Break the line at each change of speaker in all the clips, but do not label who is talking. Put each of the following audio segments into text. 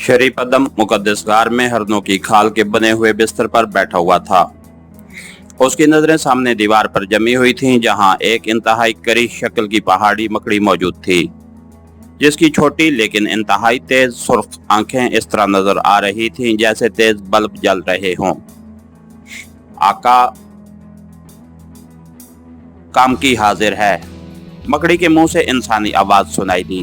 शरीपदम मुकद्दस गार में हरनों की खाल के बने हुए बिस्तर पर बैठा हुआ था। उसकी नजरें सामने दीवार पर जमी हुई थीं, जहां एक इंतहाई करीब शक्ल की पहाड़ी मकड़ी मौजूद थी, जिसकी छोटी लेकिन इंतहाई तेज सुर्ख आंखें इस तरह नजर आ रही थीं जैसे तेज बल्ब जल रहे हों। आका, कामकी हाजिर है। मकड़ी के मुंह से इंसानी आवाज सुनाई दी।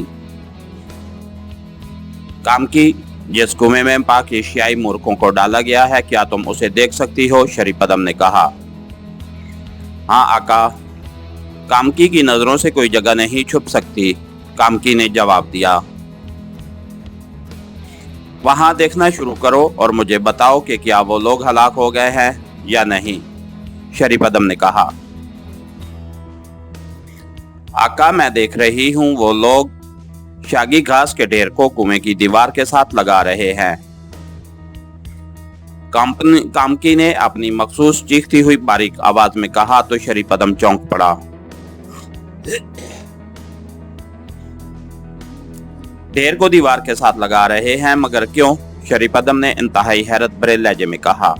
कामकी, जिस कुएं में पाक एशियाई मूर्खों को डाला गया है, क्या तुम उसे देख सकती हो? शरीपदम ने कहा। हाँ आका, कामकी की नजरों से कोई जगह नहीं छुप सकती, कामकी ने जवाब दिया। वहां देखना शुरू करो और मुझे बताओ कि क्या वो लोग हलाक हो गए हैं या नहीं, शरीपदम ने कहा। आका, मैं देख रही हूं वो लोग शागी घास के ढेर को कुएं की दीवार के साथ लगा रहे हैं। कामकी ने अपनी मखसूस चीखती हुई बारीक आवाज में कहा तो शरीपदम चौंक पड़ा। ढेर को दीवार के साथ लगा रहे हैं, मगर क्यों? शरीपदम ने इंतहाई हैरत भरे लहजे में कहा।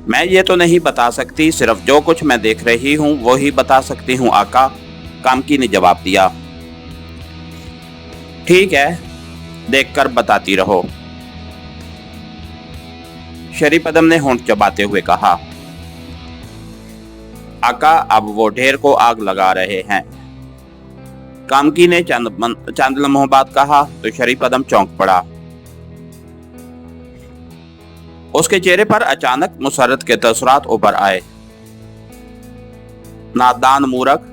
मैं ये तो नहीं बता सकती, सिर्फ जो कुछ मैं देख रही हूँ वो ही बता सकती हूँ आका, कामकी ने जवाब दिया। ठीक है, देखकर बताती रहो, शरीपदम ने होंठ चबाते हुए कहा। आका, अब वो ढेर को आग लगा रहे हैं, कामकी ने चंद लम्हों बाद कहा तो शरीपदम चौंक पड़ा। उसके चेहरे पर अचानक मुसर्रत के तसरात उभर आए। नादान मूर्ख,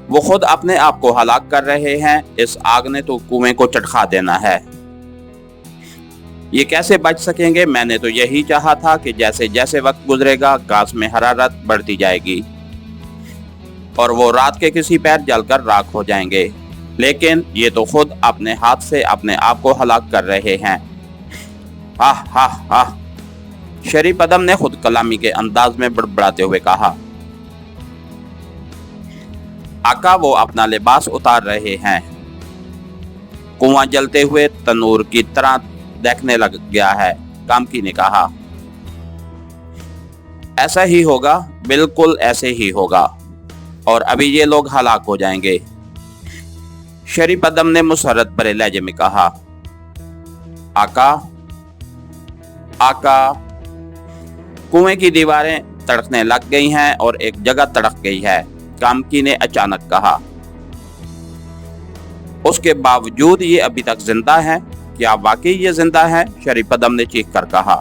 वो खुद अपने आप को हलाक कर रहे हैं, इस आग ने तो कुएं को चटखा देना है। ये कैसे बच सकेंगे? मैंने तो यही चाहा था कि जैसे जैसे वक्त गुजरेगा घास में हरारत बढ़ती जाएगी और वो रात के किसी पैर जलकर राख हो जाएंगे, लेकिन ये तो खुद अपने हाथ से अपने आप को हलाक कर रहे हैं। हा हा हा, शरीपदम ने खुद कलामी के अंदाज में बड़बड़ाते हुए कहा। आका, वो अपना लिबास उतार रहे हैं, कुआं जलते हुए तनूर की तरह देखने लग गया है, कामकी ने कहा। ऐसा ही होगा, बिल्कुल ऐसे ही होगा, और अभी ये लोग हलाक हो जाएंगे, शरीपदम ने मुसर्रत भरे लहजे में कहा। आका, आका, कुएं की दीवारें तड़कने लग गई हैं और एक जगह तड़क गई है, कामकी ने अचानक कहा। उसके बावजूद ये अभी तक जिंदा है? क्या वाकई ये जिंदा है? शरीपदम ने चीख कर कहा।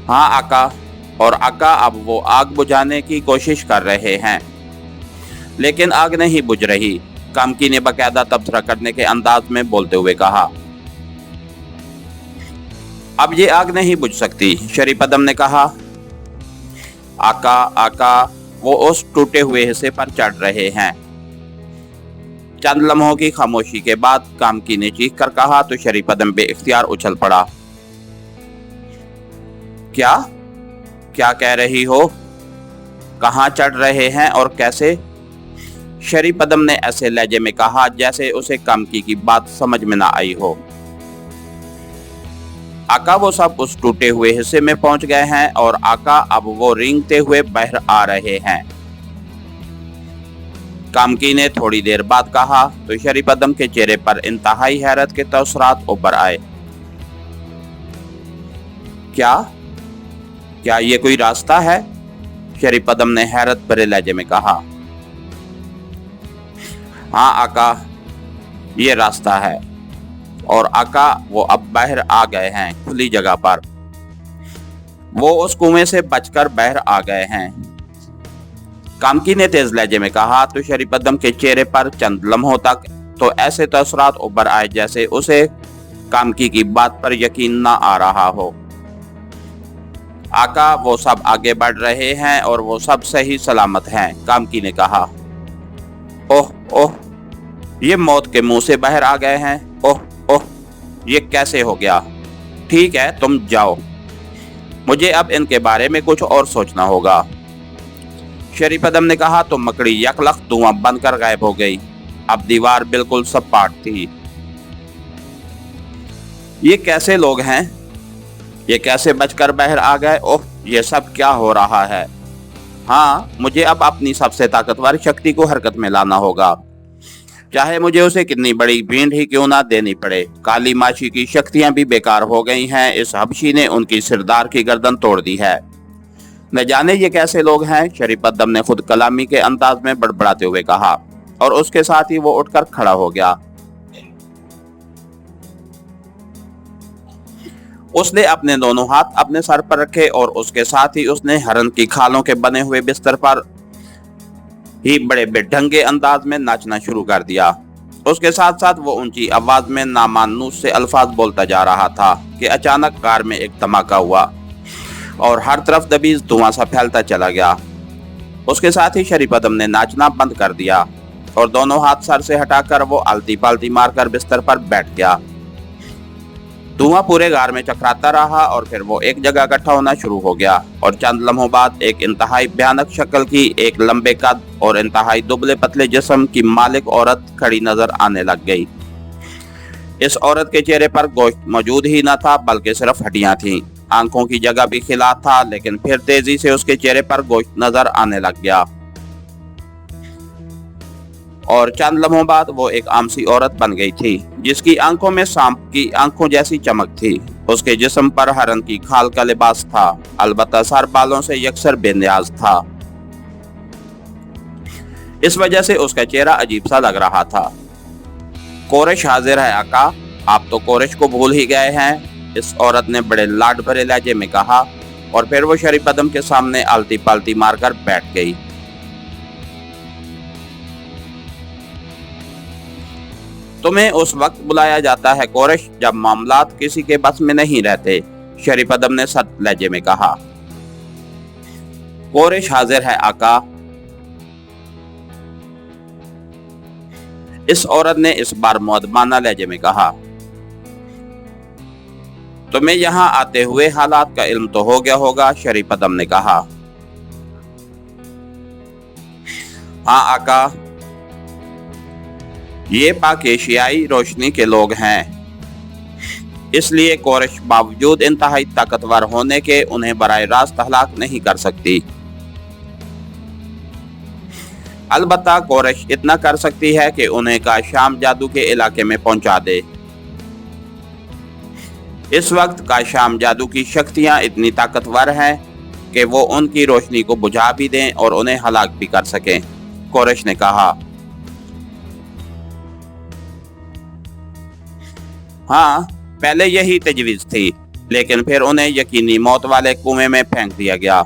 हाँ आका, और आका, अब वो आग बुझाने की कोशिश कर रहे हैं, लेकिन आग नहीं बुझ रही, कामकी ने बाकायदा तबसरा करने के अंदाज में बोलते हुए कहा। अब ये आग नहीं बुझ सकती, शरीपदम ने कहा। आका, आका, वो उस टूटे हुए हिस्से पर चढ़ रहे हैं। चंद लम्हों की खामोशी के बाद कामकी ने चीख कर कहा तो शरीपदम बेइख्तियार उछल पड़ा। क्या क्या कह रही हो? कहाँ चढ़ रहे हैं और कैसे? शरीपदम ने ऐसे लहजे में कहा जैसे उसे कामकी की बात समझ में ना आई हो। आका, वो सब उस टूटे हुए हिस्से में पहुंच गए हैं और आका, अब वो रेंगते हुए बाहर आ रहे हैं, कामकी ने थोड़ी देर बाद कहा तो शरीपदम के चेहरे पर इंतहाई हैरत के तसरात उभर आए। क्या क्या ये कोई रास्ता है? शरीपदम ने हैरत भरे लहजे में कहा। हाँ आका, ये रास्ता है, और आका, वो अब बाहर आ गए हैं, खुली जगह पर। वो उस कुएं से बचकर बाहर आ गए हैं, कामकी ने तेज लहजे में कहा तो शरीपदम के चेहरे पर चंद लम्हों तक तो ऐसे तसरात उभर आए जैसे उसे कामकी की बात पर यकीन ना आ रहा हो। आका, वो सब आगे बढ़ रहे हैं और वो सब सही सलामत हैं, कामकी ने कहा। ओह ओह, ये मौत के मुंह से बाहर आ गए हैं। ओह ओह, ये कैसे हो गया? ठीक है, तुम जाओ, मुझे अब इनके बारे में कुछ और सोचना होगा, शरीपदम ने कहा तो मकड़ी यकलख धुआं बनकर गायब हो गई। अब दीवार बिल्कुल सपाट थी। ये कैसे लोग हैं? ये कैसे बचकर बाहर आ गए? ओह, ये सब क्या हो रहा है? हाँ, मुझे अब अपनी सबसे ताकतवर शक्ति को हरकत में लाना होगा, चाहे मुझे उसे कितनी बड़ी भीड़ ही क्यों ना देनी पड़े। काली माशी की शक्तियां भी बेकार हो गई हैं। इस हबशी ने उनकी सिरदार की गर्दन तोड़ दी है। न जाने ये कैसे लोग हैं, शरीफद्दम ने खुद कलामी के अंदाज में बड़बड़ाते हुए कहा, और उसके साथ ही वो उठकर खड़ा हो गया। उसने अपने दोनों हाथ अपने सर पर रखे और उसके साथ ही उसने हरन की खालों के बने हुए बिस्तर पर ही बड़े बेढंगे अंदाज में नाचना शुरू कर दिया। उसके साथ साथ वो ऊंची आवाज में नामानूस से अल्फाज बोलता जा रहा था कि अचानक कार में एक धमाका हुआ और हर तरफ दबीज धुआं सा फैलता चला गया। उसके साथ ही शरीफद्दम ने नाचना बंद कर दिया और दोनों हाथ सर से हटाकर वो आलती पालती मारकर बिस्तर पर बैठ गया। धुआं पूरे गार में चकराता रहा और फिर वो एक जगह इकट्ठा होना शुरू हो गया और चंद लम्हों बाद एक इंतहाई भयानक शक्ल की, एक लंबे कद और इंतहाई दुबले पतले जिस्म की मालिक औरत खड़ी नजर आने लग गई। इस औरत के चेहरे पर गोश्त मौजूद ही न था, बल्कि सिर्फ हड्डियां थीं। आंखों की जगह भी खिला था, लेकिन फिर तेजी से उसके चेहरे पर गोश्त नजर आने लग गया और चंद लम्हों बाद वो एक आमसी औरत बन गई थी, जिसकी आंखों में सांप की आंखों जैसी चमक थी। उसके जिस्म पर हरन की खाल का लिबास था, अलबत्ता सर बालों से यकसर बेनियाज था। इस वजह से उसका चेहरा अजीब सा लग रहा था। कोरेश हाजिर है आका। आप तो कोरेश को भूल ही गए हैं, इस औरत ने बड़े लाड भरे लहजे में कहा और फिर वो शरीफद्दम के सामने आलती पालती मारकर बैठ गई। तुम्हें उस वक्त बुलाया जाता है कोरेश, जब मामलात किसी के बस में नहीं रहते, शरीफद्दम ने सख्त लहजे में कहा। कोरेश हाजिर है आका। इस औरत ने इस बार मुअद्दबाना लहजे में कहा। तुम्हें यहाँ आते हुए हालात का इल्म तो हो गया होगा, शरीफद्दम ने कहा। हाँ आका, ये पाक एशियाई रोशनी के लोग हैं, इसलिए कोरेश बावजूद इंतहाई ताकतवर होने के उन्हें बराह रास्त हलाक नहीं कर सकती। अलबत्ता कोरेश इतना कर सकती है कि उन्हें काशाम जादू के इलाके में पहुंचा दे। इस वक्त काशाम जादू की शक्तियां इतनी ताकतवर हैं कि वो उनकी रोशनी को बुझा भी दें और उन्हें हलाक भी कर सकें, कोरेश ने कहा। हाँ, पहले यही तजवीज थी, लेकिन फिर उन्हें यकीनी मौत वाले कुएं में फेंक दिया गया।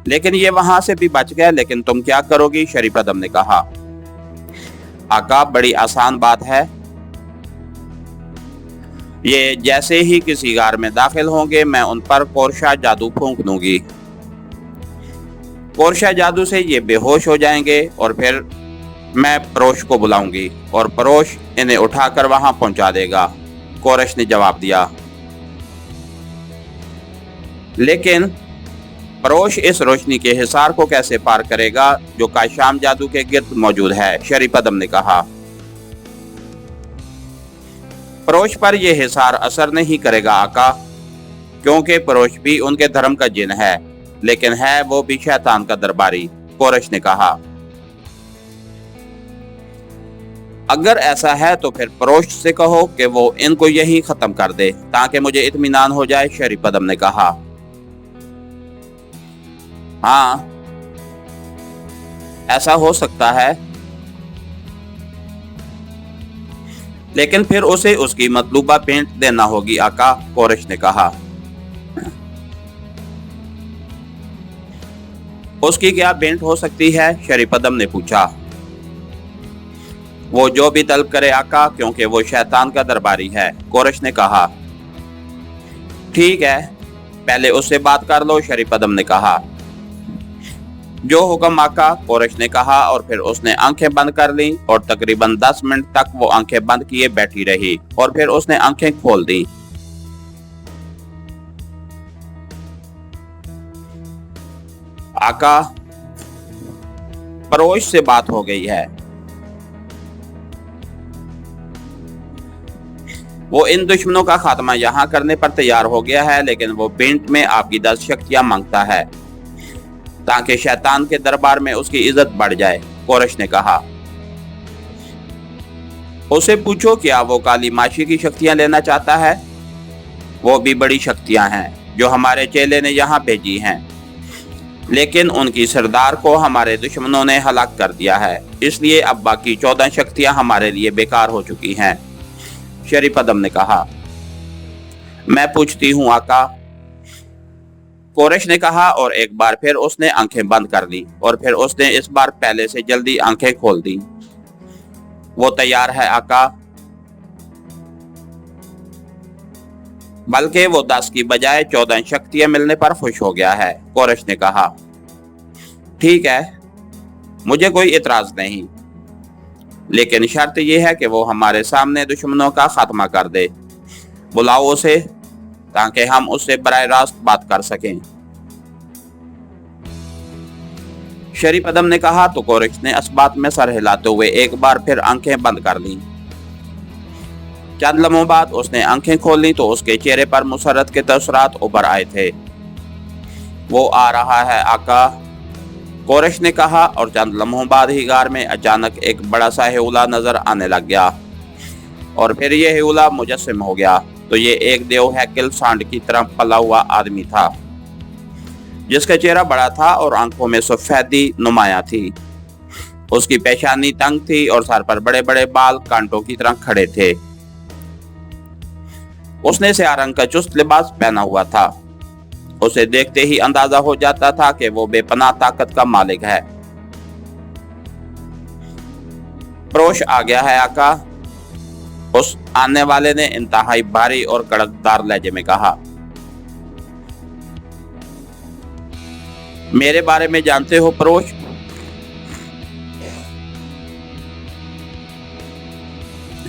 लेकिन ये वहां से भी बच गए। लेकिन तुम क्या करोगी, शरीफद्दम ने कहा। आका, बड़ी आसान बात है। ये जैसे ही किसी गार में दाखिल होंगे, मैं उन पर कोरशा जादू फूंक दूंगी। कोरशा जादू से ये बेहोश हो जाएंगे और फिर मैं परोश को बुलाऊंगी और परोश इन्हें उठाकर वहां पहुंचा देगा, कोरेश ने जवाब दिया। लेकिन परोश इस रोशनी के हिसार को कैसे पार करेगा जो काशाम जादू के गिर्द मौजूद है, शरीफद्दम ने कहा। परोश पर यह हिसार असर नहीं करेगा आका, क्योंकि परोश भी उनके धर्म का जिन है, लेकिन है वो भी शैतान का दरबारी, कोरेश ने कहा। अगर ऐसा है तो फिर परोश से कहो कि वो इनको यही खत्म कर दे ताकि मुझे इत्मीनान हो जाए, शरीफद्दम ने कहा। हाँ, ऐसा हो सकता है, लेकिन फिर उसे उसकी मतलूबा पेंट देना होगी आका, कोरेश ने कहा। उसकी क्या भेंट हो सकती है, शरीफद्दम ने पूछा। वो जो भी तलब करे आका, क्योंकि वो शैतान का दरबारी है, कोरेश ने कहा। ठीक है, पहले उससे बात कर लो, शरीफद्दम ने कहा। जो हुक्म आका, कोरेश ने कहा और फिर उसने आंखें बंद कर ली और तकरीबन 10 मिनट तक वो आंखें बंद किए बैठी रही और फिर उसने आंखें खोल दी। आका, परोश से बात हो गई है। वो इन दुश्मनों का खात्मा यहाँ करने पर तैयार हो गया है, लेकिन वो बिंट में आपकी 10 शक्तियां मांगता है ताकि शैतान के दरबार में उसकी इज्जत बढ़ जाए। कोरश ने कहा, उसे पूछो क्या वो काली माशी की शक्तियां लेना चाहता है। वो भी बड़ी शक्तियां हैं जो हमारे चेले ने यहाँ भेजी हैं, लेकिन उनकी सरदार को हमारे दुश्मनों ने हलाक कर दिया है, इसलिए अब बाकी 14 शक्तियां हमारे लिए बेकार हो चुकी हैं। शरीपदम ने कहा, मैं पूछती हूँ आका। कोरेश ने कहा, और एक बार फिर उसने आंखें बंद कर ली और फिर उसने इस बार पहले से जल्दी आंखें खोल दी। वो तैयार है आका। बल्कि वो 10 की बजाय 14 शक्तियां मिलने पर खुश हो गया है। कोरेश ने कहा, ठीक है, मुझे कोई इतराज नहीं, लेकिन शर्त यह है कि वो हमारे सामने दुश्मनों का खात्मा कर दे। बुलाओ उसे ताकि हम उससे बराह रास्त बात कर सकें। शरीपदम ने कहा तो कोरेश ने इस बात में सर हिलाते हुए एक बार फिर आंखें बंद कर ली। चंद लम्हों बाद उसने आंखें खोल ली तो उसके चेहरे पर मुसरत के तसरात उभर आए थे। वो आ रहा है आका, कोरेश ने कहा, और चंद लम्हों बाद ही गार में अचानक एक बड़ा सा हेउला नजर आने लग गया और फिर ये हेउला मुजस्सिम हो गया तो ये एक देव हैकिल सांड की तरह पला हुआ आदमी था, जिसका चेहरा बड़ा था और आंखों में सफेदी नुमाया थी। उसकी पेशानी तंग थी और सर पर बड़े बड़े बाल कांटों की तरह खड़े थे। उसने स्याह रंग का चुस्त लिबास पहना हुआ था। उसे देखते ही अंदाजा हो जाता था कि वो बेपनाह ताकत का मालिक है। परोश आ गया है आका, उस आने वाले ने इंतहाई भारी और कड़कदार लहजे में कहा। मेरे बारे में जानते हो परोश?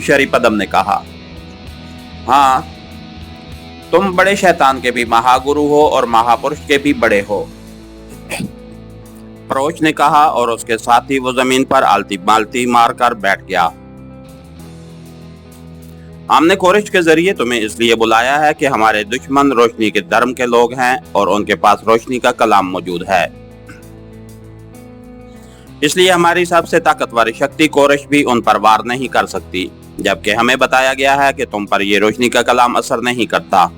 शरीपदम ने कहा, हाँ, तुम बड़े शैतान के भी महागुरु हो और महापुरुष के भी बड़े हो। परोश ने कहा और उसके साथ ही वो जमीन पर आलती बालती मारकर बैठ गया। हमने कोरेश के जरिए तुम्हें इसलिए बुलाया है कि हमारे दुश्मन रोशनी के धर्म के लोग हैं और उनके पास रोशनी का कलाम मौजूद है। इसलिए हमारी सबसे ताकतवर शक्ति कोरेश भी उन पर वार नहीं कर सकती, जबकि हमें बताया गया है कि तुम पर यह रोशनी का कलाम असर नहीं करता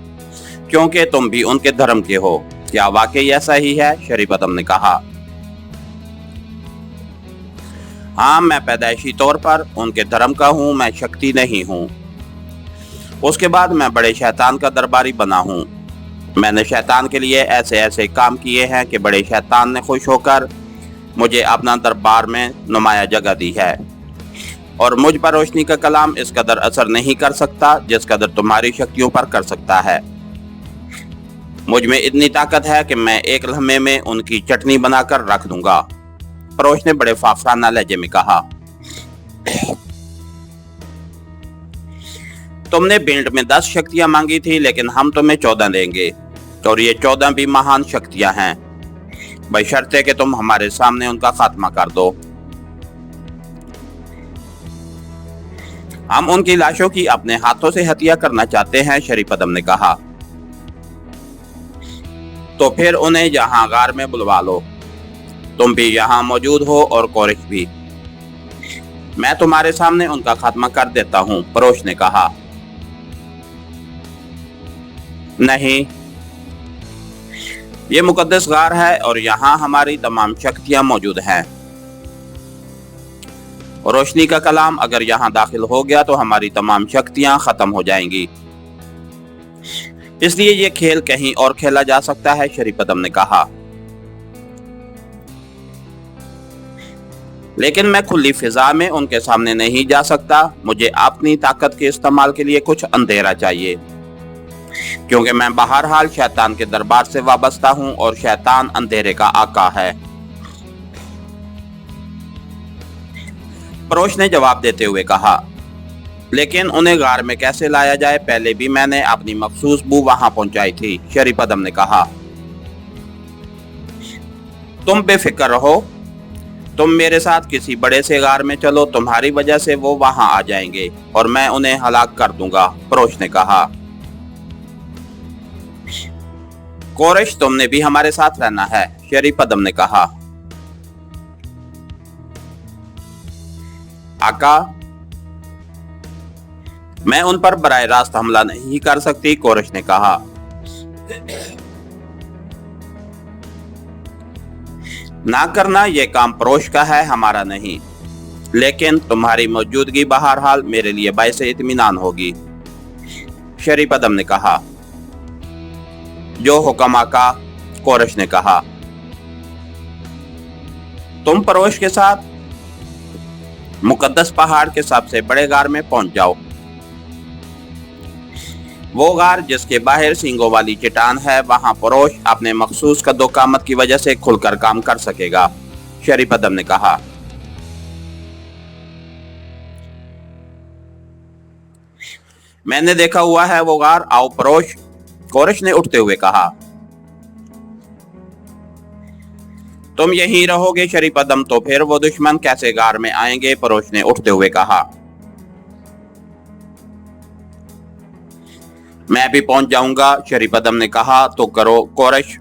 क्योंकि तुम भी उनके धर्म के हो। क्या वाकई ऐसा ही है? शरीपदम ने कहा, हाँ, मैं पैदाइशी तौर पर उनके धर्म का हूँ, मैं शक्ति नहीं हूँ। उसके बाद मैं बड़े शैतान का दरबारी बना हूँ। मैंने शैतान के लिए ऐसे ऐसे काम किए हैं कि बड़े शैतान ने खुश होकर मुझे अपना दरबार में नुमाया जगह दी है, और मुझ पर रोशनी का कलाम इस कदर असर नहीं कर सकता जिस कदर तुम्हारी शक्तियों पर कर सकता है। मुझ में इतनी ताकत है कि मैं एक लम्हे में उनकी चटनी बनाकर रख दूंगा। परोश ने बड़े फाफराना लहजे में कहा, तुमने बिंट में 10 शक्तियां मांगी थी, लेकिन हम तुम्हें 14 देंगे, और ये 14 भी महान शक्तियां हैं, बशर्ते कि तुम हमारे सामने उनका खात्मा कर दो। हम उनकी लाशों की अपने हाथों से हत्या करना चाहते हैं। शरीपदम ने कहा, तो फिर उन्हें यहाँ गार में बुलवा लो। तुम भी यहाँ मौजूद हो और कोरेश भी। मैं तुम्हारे सामने उनका खात्मा कर देता हूँ। परोश ने कहा, नहीं, ये मुकद्दस गार है और यहाँ हमारी तमाम शक्तियां मौजूद हैं। रोशनी का कलाम अगर यहाँ दाखिल हो गया तो हमारी तमाम शक्तियां खत्म हो जाएंगी, इसलिए ये खेल कहीं और खेला जा सकता है। शरीपदम ने कहा, लेकिन मैं खुली फिजा में उनके सामने नहीं जा सकता। मुझे अपनी ताकत के इस्तेमाल के लिए कुछ अंधेरा चाहिए, क्योंकि मैं बहरहाल शैतान के दरबार से वाबस्ता हूं और शैतान अंधेरे का आका है। परोश ने जवाब देते हुए कहा, लेकिन उन्हें गार में कैसे लाया जाए? पहले भी मैंने अपनी मखसूस बू वहां पहुंचाई थी। शरीपदम ने कहा, तुम बेफिक्र रहो, तुम मेरे साथ किसी बड़े से गार में चलो, तुम्हारी वजह से वो वहां आ जाएंगे और मैं उन्हें हलाक कर दूंगा, परोश ने कहा। कोरेश, तुमने भी हमारे साथ रहना है, शरीपदम ने कहा। आका, मैं उन पर बराह रास्त हमला नहीं कर सकती, कोरेश ने कहा। ना करना ये काम परोश का है, हमारा नहीं, लेकिन तुम्हारी मौजूदगी बहरहाल मेरे लिए बाइस इत्मीनान होगी, शरीपदम ने कहा। जो हुक्म आका, कोरेश ने कहा। तुम परोश के साथ मुकद्दस पहाड़ के सबसे बड़े गार में पहुंच जाओ। वो गार जिसके बाहर सींगों वाली चट्टान है, वहां परोश अपने मखसूस कद्दो-कामत की वजह से खुलकर काम कर सकेगा, शरीपदम ने कहा। मैंने देखा हुआ है वो गार, आओ परोश, कोरेश ने उठते हुए कहा। तुम यहीं रहोगे शरीपदम, तो फिर वो दुश्मन कैसे गार में आएंगे, परोश ने उठते हुए कहा। मैं भी पहुंच जाऊंगा, शरीपदम ने कहा। तो करो, कोरेश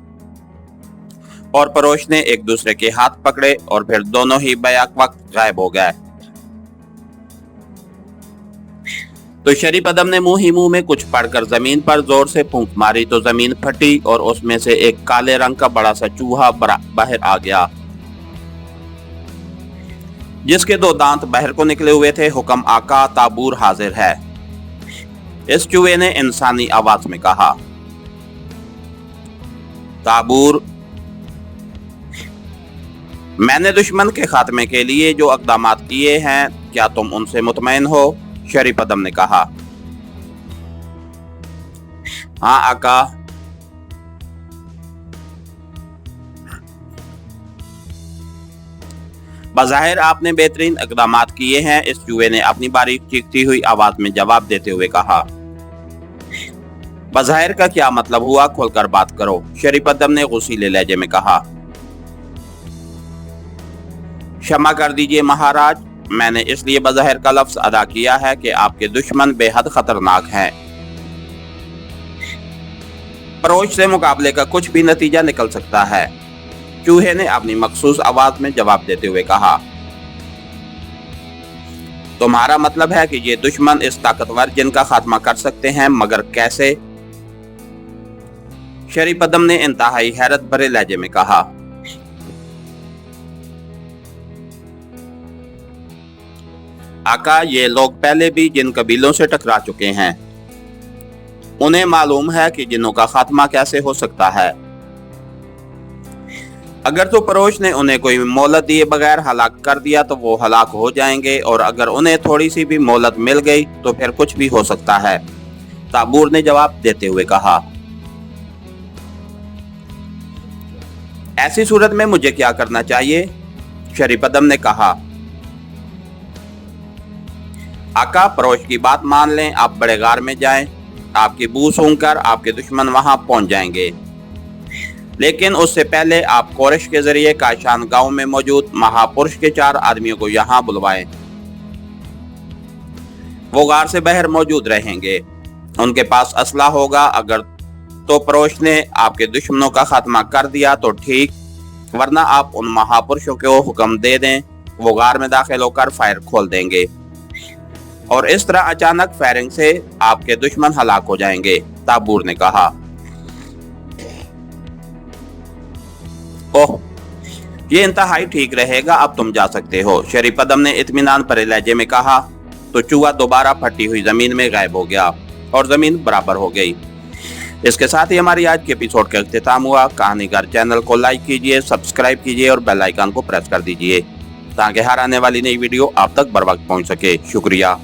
और परोश ने एक दूसरे के हाथ पकड़े और फिर दोनों ही बैक वक्त गायब हो गए। तो शरीपदम ने मुंह ही मुंह में कुछ पढ़कर जमीन पर जोर से फूंक मारी तो जमीन फटी और उसमें से एक काले रंग का बड़ा सा चूहा बाहर आ गया, जिसके 2 दांत बाहर को निकले हुए थे। हुक्म आका, ताबूर हाजिर है, इस चूहे ने इंसानी आवाज में कहा। ताबूर, मैंने दुश्मन के खात्मे के लिए जो इक़दामात किए हैं, क्या तुम उनसे मुतमईन हो, शरीपदम ने कहा। हाँ आका। बज़ाहिर आपने बेहतरीन इक़दामात किए हैं, इस चूहे ने अपनी बारीक चीखती हुई आवाज में जवाब देते हुए कहा। बज़ाहिर का क्या मतलब हुआ, खोलकर बात करो, शरीपदम ने गुस्सीले लहजे में कहा। क्षमा कर दीजिए महाराज, मैंने इसलिए बज़ाहिर का लफ्ज अदा किया है कि आपके दुश्मन बेहद खतरनाक हैं। परोश से मुकाबले का कुछ भी नतीजा निकल सकता है, चूहे ने अपनी मखसूस आवाज में जवाब देते हुए कहा। तुम्हारा मतलब है कि ये दुश्मन इस ताकतवर जिनका खात्मा कर सकते हैं, मगर कैसे, शरीपदम ने इंतहाई हैरत भरे लहजे में कहा। आका, ये लोग पहले भी जिन कबीलों से टकरा चुके हैं, उन्हें मालूम है कि जिनों का खात्मा कैसे हो सकता है। अगर तो परोश ने उन्हें कोई मोहलत दिए बगैर हलाक कर दिया तो वो हलाक हो जाएंगे, और अगर उन्हें थोड़ी सी भी मोहलत मिल गई तो फिर कुछ भी हो सकता है, ताबूर ने जवाब देते हुए कहा। ऐसी सूरत में मुझे क्या करना चाहिए, शरीपदम ने कहा। आका, परोश की बात मान लें, आप बड़े गार में जाएं, आपकी बू सूंघकर आपके दुश्मन वहां पहुंच जाएंगे, लेकिन उससे पहले आप कोरेश के जरिए काशान गांव में मौजूद महापुरुष के 4 आदमियों को यहां बुलवाएं। वो गार से बाहर मौजूद रहेंगे, उनके पास असला होगा। अगर तो परोश ने आपके दुश्मनों का खात्मा कर दिया तो ठीक, वरना आप उन महापुरुषों को हुक्म दे दें, वो गार में दाखिल होकर फायर खोल देंगे और इस तरह अचानक फायरिंग से आपके दुश्मन हलाक हो जाएंगे, ताबूर ने कहा। ओह, ये इंतहाई ठीक रहेगा, अब तुम जा सकते हो, शरीपदम ने इत्मीनान भरे लहजे में कहा। तो चूहा दोबारा फटी हुई जमीन में गायब हो गया और जमीन बराबर हो गई। इसके साथ ही हमारी आज के एपिसोड का इख्तिताम हुआ। कहानीगर चैनल को लाइक कीजिए, सब्सक्राइब कीजिए और बेल आइकन को प्रेस कर दीजिए ताकि हर आने वाली नई वीडियो आप तक बर वक्त पहुंच सके। शुक्रिया।